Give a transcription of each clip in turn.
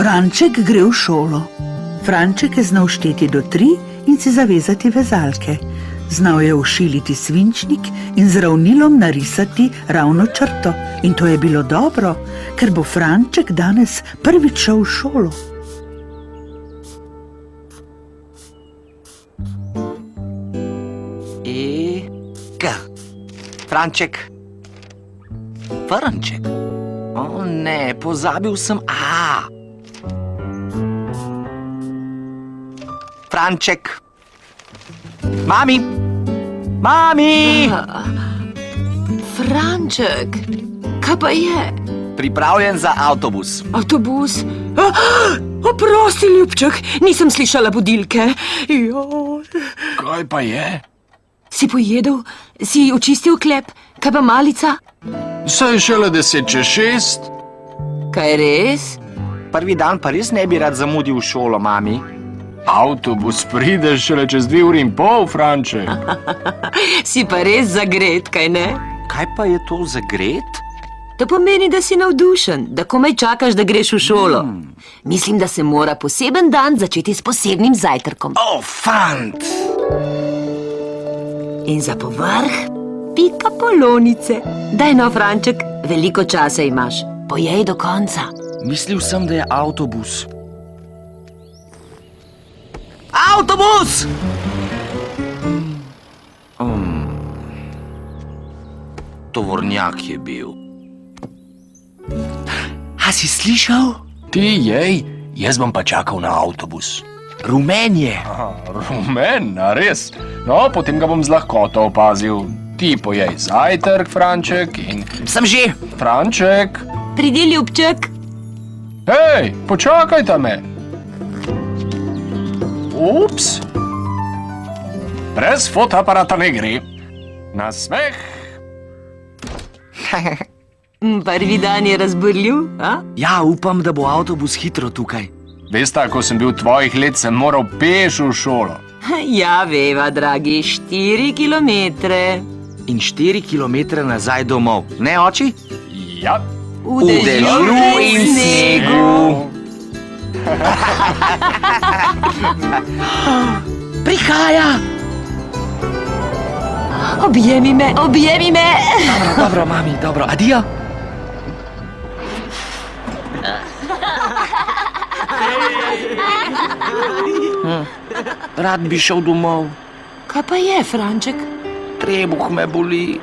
Franček gre v šolo. Franček je znal šteti do 3 in si zavezati vezalke. Znal je ošiliti svinčnik in z ravnilom narisati ravno črto. In to je bilo dobro, ker bo Franček danes prvič šel v šolo. Franček. Franček. O ne, pozabil sem A. Franček. Mami! Mami! Franček, kaj pa je? Pripravljen za avtobus. Avtobus? Oprosti, ljubček, nisem slišala budilke. Joj. Kaj pa je? Si pojedel? Si očistil klep? Kaj pa malica? Saj šele 5:50. Kaj res? Prvi dan pa res ne bi rad zamudil v šolo, mami. Avtobus pride šele čez 2:30, Franček. Si pa res zagret, kaj ne? Kaj pa je to zagret? To pomeni, da si navdušen, da komaj čakaš, da greš v šolo. Mislim, da se mora poseben dan začeti s posebnim zajtrkom. O, fant! In za povrh pika polonice. Daj no, Franček, veliko časa imaš. Pojej do konca. Mislil sem, da je avtobus. Avtobus! Tovornjak je bil. A si slišal? Ti jej, jaz bom pa čakal na avtobus. Rumen je. Rumen, a res? No, potem ga bom z lahkoto opazil. Ti pojej zajtrk, Franček, in... Sem že. Franček! Pridi, ljubček. Hej, počakajta me. Ups. Brez fotoaparata ne gre. Nasmeh. Prvi dan je razburljiv, a? Ja, upam, da bo avtobus hitro tukaj. Veste, ko sem bil tvojih let, sem moral peš v šolo. Ja, veva, dragi, 4 kilometre. In 4 kilometre nazaj domov. Ne, oči? Ja. V dežju in snegu. Prihaja! Objemi me, objemi me. Dobro, mami, dobro. Adijo. Rad bi šel domov. Kaj pa je, Franček? Trebuh me boli.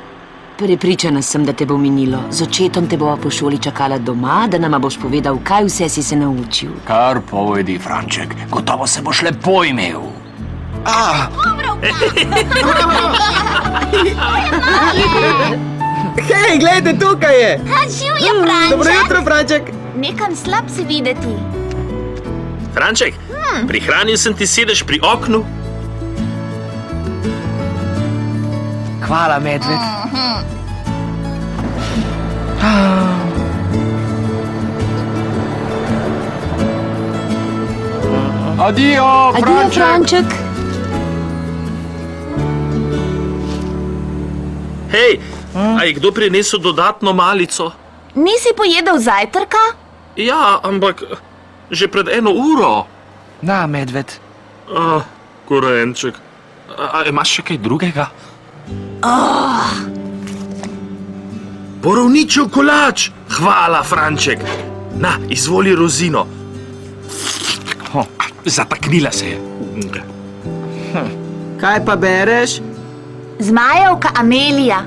Prepričana sem, da te bo minilo. Z očetom te bova po šoli čakala doma, da nama boš povedal, kaj vse si se naučil. Kar povedi, Franček. Gotovo se boš lepo imel. Hej, gledajte, tukaj je! Živjo, Franček! Dobro jutro, Franček! Nekam slab se videti. Franček, prihranil sem ti sedež pri oknu. Hvala, medved. Adijo, Franček! Adijo, Franček. Hej, a je kdo prinesel dodatno malico? Nisi pojedel zajtrka? Ja, ampak že pred 1 uro. Na, medved. Korenček. A imaš še kaj drugega? Borovničev kolač. Hvala, Franček. Na, izvoli rozino. Zataknila se je. Kaj pa bereš? Zmajevka Amelija.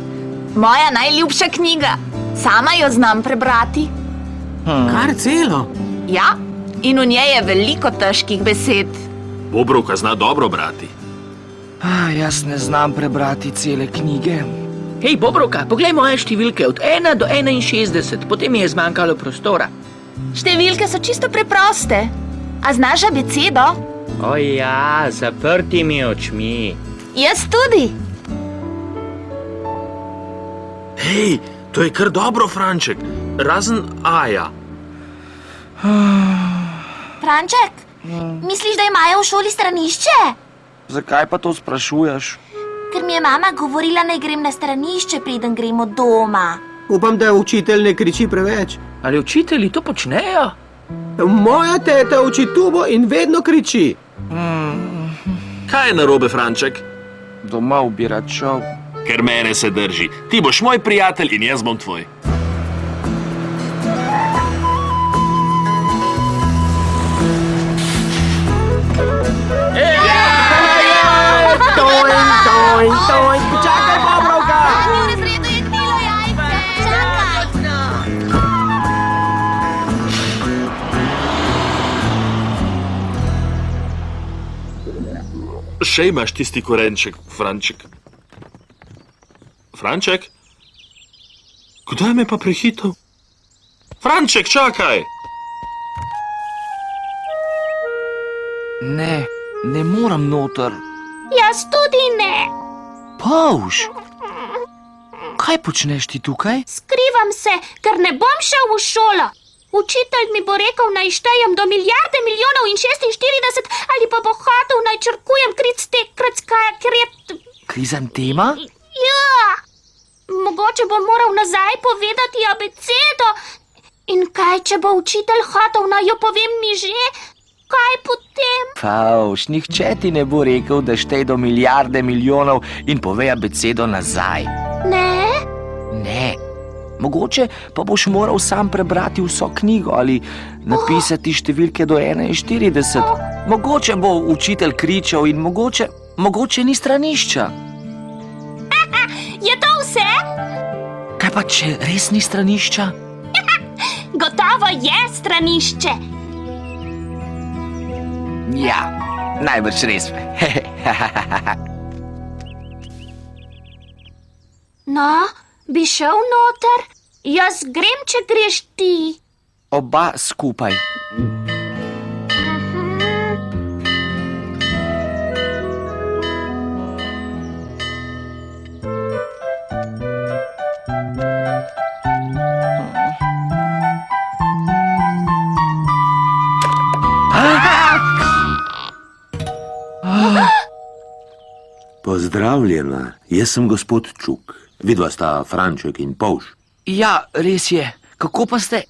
Moja najljubša knjiga. Sama jo znam prebrati. Kar celo. Ja, in v njej je veliko težkih besed. Bobrovka zna dobro brati. Jaz ne znam prebrati cele knjige. Hej, Bobrovka, poglej moje številke od 1 do 61, potem mi je zmanjkalo prostora. Številke so čisto preproste. A znaš abecedo? O ja, zaprtimi očmi. Jaz tudi. Hej, to je kar dobro, Franček. Razen Aja. Franček, misliš, da imajo v šoli stranišče? Zakaj pa to sprašuješ? Ker mi je mama govorila, naj grem na stranišče, preden gremo doma. Upam, da učitelj ne kriči preveč. Ali učitelji to počnejo? Moja teta uči tubo in vedno kriči. Kaj je narobe, Franček? Domov bi rad šel. Ker mene se drži. Ti boš moj prijatelj in jaz bom tvoj. Toj. Počakaj, Bobrovka! V razredu je gnilo jajce. Čakaj. Še imaš tisti korenček, Franček. Franček? Kdaj me pa prehitel? Franček, čakaj! Ne, ne moram noter. Jaz tudi ne. Pavš! Kaj počneš ti tukaj? Skrivam se, ker ne bom šel v šolo. Učitelj mi bo rekel, naj štejem do milijarde milijonov in 46, ali pa bo hotel, naj črkujem kret. Krizantema? Ja, mogoče bom moral nazaj povedati abecedo. In kaj, če bo učitelj hotel, naj jo povem mi že? Kaj potem? Pavš, nihče ti ne bo rekel, da štej do milijarde milijonov in pove abecedo nazaj. Ne? Ne. Mogoče pa boš moral sam prebrati vso knjigo ali napisati številke do 41. Mogoče bo učitelj kričal in mogoče ni stranišča. Je to vse? Kaj pa, če res ni stranišča? Gotovo je stranišče. Ja, najbrž res. No, bi šel noter? Jaz grem, če greš ti. Oba skupaj. Pozdravljena, jaz sem gospod Čuk. Vidva sta Franček in Pavš. Ja, res je. Kako pa ste?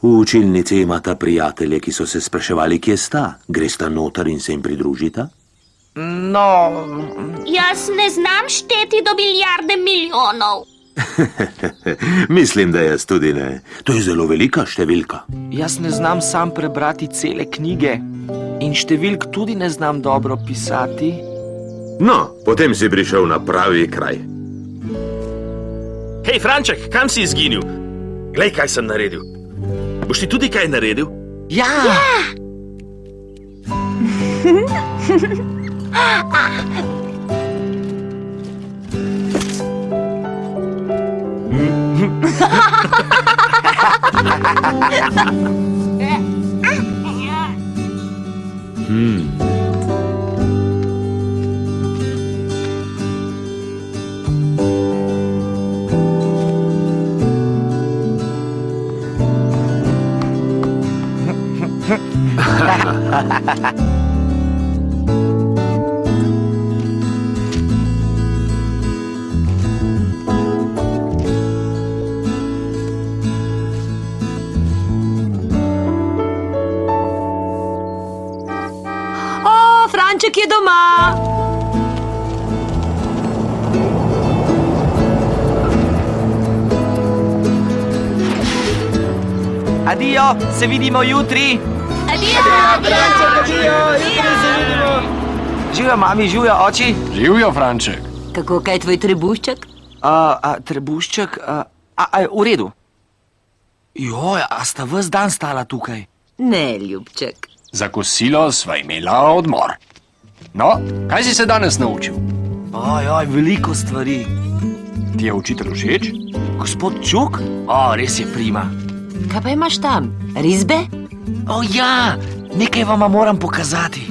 V učilnici imata prijatelje, ki so se spraševali, kje sta. Gresta noter in se jim pridružita? No, Jaz ne znam šteti do milijarde milijonov. Mislim, da jaz tudi ne. To je zelo velika številka. jaz ne znam sam prebrati cele knjige in številk tudi ne znam dobro pisati. No, potem si prišel na pravi kraj. Hej, Franček, kam si izginil? Glej, kaj sem naredil. Boš ti tudi kaj naredil? Ja! O, Franček je doma. Adijo, se vidimo jutri. Živijo, mami, živijo, oči. Živijo, Franček. Kako, kaj je tvoj trebušček? Trebušček, v redu. Joj, a sta ves dan stala tukaj? Ne, ljubček. Za kosilo sva imela odmor. No, kaj si se danes naučil? Ojoj, veliko stvari. Ti je učitelj všeč? Gospod Čuk? Res je prima. Kaj pa imaš tam? Risbe? Ja, nekaj vama moram pokazati.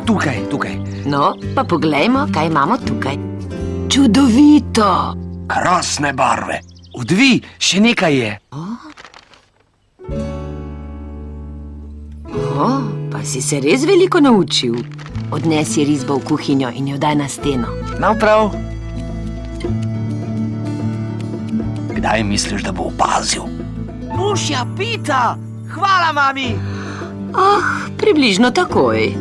Tukaj. No, pa poglejmo, kaj imamo tukaj. Čudovito! Krasne barve. Odvi, še nekaj je. Pa si se res veliko naučil. Odnesi risbo v kuhinjo in jo daj na steno. No, prav. kdaj misliš, da bo opazil? Mušja pita! Hvala, mami! Ah, približno takoj.